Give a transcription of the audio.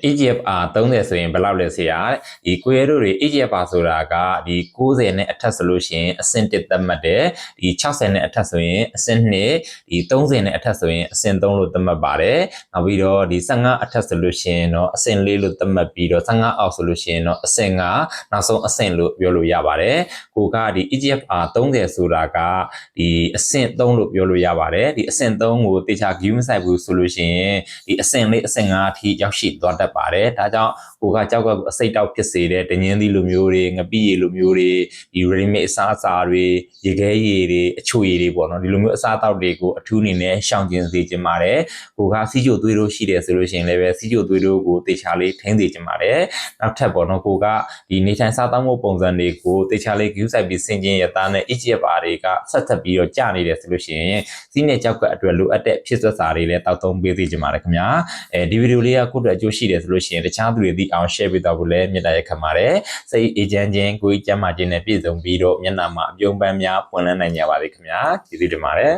EGFR 30ဆိုရင်ဘယ်လောက်လဲဆရာဒီကိုရဲတို့တွေ EGFR ဆိုတာကဒီ90နဲ့အထက်ဆိုလို့ရှိရင်အဆင့်1သတ်မှတ်တယ်ဒီ60နဲ့အထက်ဆိုရင်အဆင့်2ဒီ30နဲ့အထက်ဆိုရင်အဆင့်3လို့သတ်မှတ်ပါတယ်နောက်ပြီးတော့ဒီ15အထက်ဆိုလို့ရှိရင်တော့အဆင့်4လို့သတ်မှတ်ပြီးတော့15အောက်ဆိုလို့ရှိရင်တော့အဆင့်5နောက်ဆုံးအဆင့်လို့ပြောလို့ရပါတယ်ကိုကဒီ EGFR 30ဆိုတာကဒီအဆင့်3လို့ပြောလို့ရပါတယ်ဒီအဆင့်3ကိုတေချာ view မဆိုင်ဘူးဆိုလို့ရှိရင်ဒီအဆင့်4အဆင့်5အထိရောက်ရှိသွားတတ်ပါတယ်ဒါကြောင့်ကိုကကြောက်ကအစိတ်တောက်ဖြစ်စေတဲ့ဒညင်းသီးလိုမျိုးတွေငပိရည်လိုမျိုးတွေဒီ ready made အစားအစာတွေရေခဲရည်တွေအချိုရည်တွေပေါ့နော်ဒီလိုမျိုးအစားအသောက်တွေကိုအထူးအနေနဲ့ရှောင်ကျဉ်စေချင်ပါတယ်ကိုကစီးချိုသွေးတို့ရှိတယ်ဆိုလို့ရှိရင်လည်းပဲစီးချိုသွေးတို့ကိုတေချာလေးထိန်းစေချင်ပါတယ်နောက်ထပ်ပေါ့နော်ကိုကဒီနေထိုင်စားသောက်မှုပုံစံတွေကိုတေချာလေး view ဆိုင်ပြီးဆင်ကျင်ရသားနဲ့ EGFR တွေကဆက်သက်ပြီးတော့ကြာနေတယ်ဆိုလို့ရှိရင်စီးနဲ့ကြောက်ကအတွက်လိုအပ်တဲ့ဖြစ်သက်စာတွေလည်းတောက်သုံးပေးစေချင်ပါတယ်ခင်ဗျာဒီဗီဒီယိုလေးကကိုယ့်အတွက်အကျိုးရှိတယ်ဆိုလို့ရှိရင်တခြားသူတွေသိအောင် share ပေးတော့ဖို့လည်းမေတ္တာရက်ခံပါတယ်စိတ်အေးချမ်းခြင်းကိုယ်ကျန်းမာခြင်းနဲ့ပြည့်စုံပြီးတော့မျက်နှာမှာအပြုံးပန်းများပွင့်လန်းနိုင်ကြပါစေခင်ဗျာကျေးဇူးတင်ပါတယ်